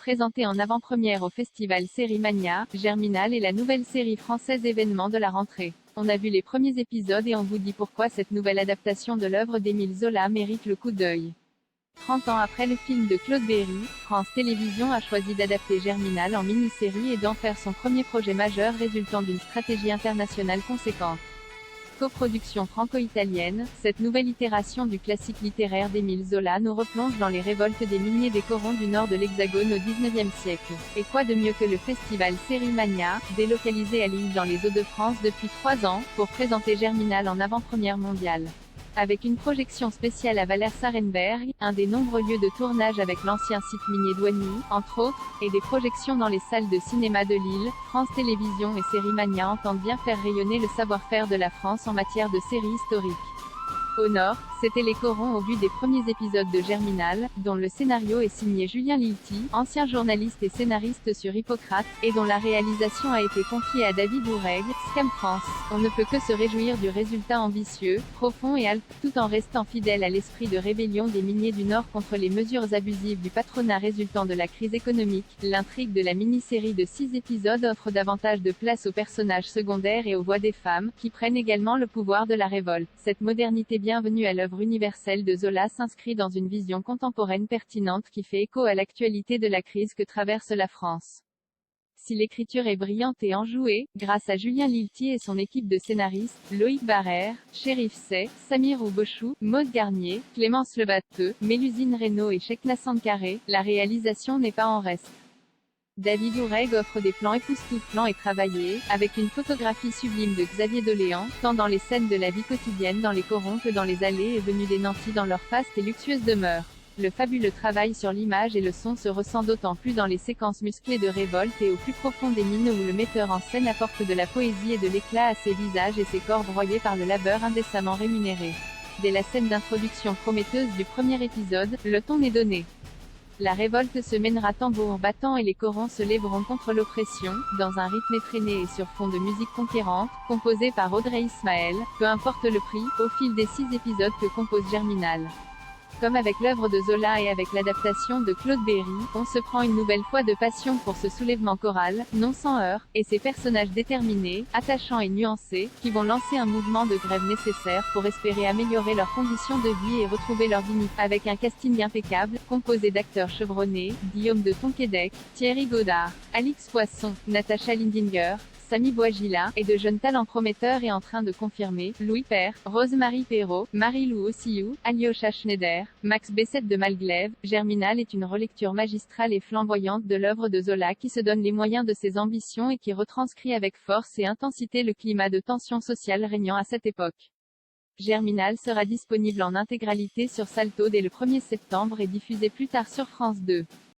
Présentée en avant-première au festival Série Mania, Germinal est la nouvelle série française événement de la rentrée. On a vu les premiers épisodes et on vous dit pourquoi cette nouvelle adaptation de l'œuvre d'Émile Zola mérite le coup d'œil. 30 ans après le film de Claude Berry, France Télévisions a choisi d'adapter Germinal en mini-série et d'en faire son premier projet majeur résultant d'une stratégie internationale conséquente. Coproduction franco-italienne, cette nouvelle itération du classique littéraire d'Émile Zola nous replonge dans les révoltes des miniers des corons du nord de l'Hexagone au XIXe siècle. Et quoi de mieux que le festival Série Mania, délocalisé à Lille dans les Hauts-de-France depuis 3 ans, pour présenter Germinal en avant-première mondiale. Avec une projection spéciale à Vallers-Sarenberg, un des nombreux lieux de tournage avec l'ancien site minier d'Oigny, entre autres, et des projections dans les salles de cinéma de Lille, France Télévisions et Série Mania entendent bien faire rayonner le savoir-faire de la France en matière de séries historiques. Au nord, c'était les corons au vu des premiers épisodes de Germinal, dont le scénario est signé Julien Lilti, ancien journaliste et scénariste sur Hippocrate, et dont la réalisation a été confiée à David Oureg, Scam France. On ne peut que se réjouir du résultat ambitieux, profond et alpe, tout en restant fidèle à l'esprit de rébellion des miniers du Nord contre les mesures abusives du patronat résultant de la crise économique. L'intrigue de la mini-série de 6 épisodes offre davantage de place aux personnages secondaires et aux voix des femmes, qui prennent également le pouvoir de la révolte. Cette modernité bienvenue à l'œuvre universelle de Zola s'inscrit dans une vision contemporaine pertinente qui fait écho à l'actualité de la crise que traverse la France. Si l'écriture est brillante et enjouée, grâce à Julien Lilti et son équipe de scénaristes, Loïc Barrère, Chérif Sey, Samir Oubouchou, Maude Garnier, Clémence Lebateux, Mélusine Reynaud et Chekna Sankaré, la réalisation n'est pas en reste. David Oureg offre des plans époustouflants et travaillés, avec une photographie sublime de Xavier Doléan, tant dans les scènes de la vie quotidienne dans les corons que dans les allées et venues des nantis dans leur faste et luxueuse demeure. Le fabuleux travail sur l'image et le son se ressent d'autant plus dans les séquences musclées de révolte et au plus profond des mines où le metteur en scène apporte de la poésie et de l'éclat à ses visages et ses corps broyés par le labeur indécemment rémunéré. Dès la scène d'introduction prometteuse du premier épisode, le ton est donné. La révolte se mènera tambour battant et les corons se lèveront contre l'oppression, dans un rythme effréné et sur fond de musique conquérante, composée par Audrey Ismaël, peu importe le prix, au fil des 6 épisodes que compose Germinal. Comme avec l'œuvre de Zola et avec l'adaptation de Claude Berry, on se prend une nouvelle fois de passion pour ce soulèvement choral, non sans heurts, et ces personnages déterminés, attachants et nuancés, qui vont lancer un mouvement de grève nécessaire pour espérer améliorer leurs conditions de vie et retrouver leur dignité. Avec un casting impeccable, composé d'acteurs chevronnés, Guillaume de Tonquédec, Thierry Godard, Alix Poisson, Natacha Lindinger, Samy Bouagila, et de jeunes talents prometteurs et en train de confirmer, Louis Père, Rose-Marie Perrault, Marie-Lou Ossillou, Alyosha Schneider, Max Bessette de Malglaive. Germinal est une relecture magistrale et flamboyante de l'œuvre de Zola qui se donne les moyens de ses ambitions et qui retranscrit avec force et intensité le climat de tension sociale régnant à cette époque. Germinal sera disponible en intégralité sur Salto dès le 1er septembre et diffusé plus tard sur France 2.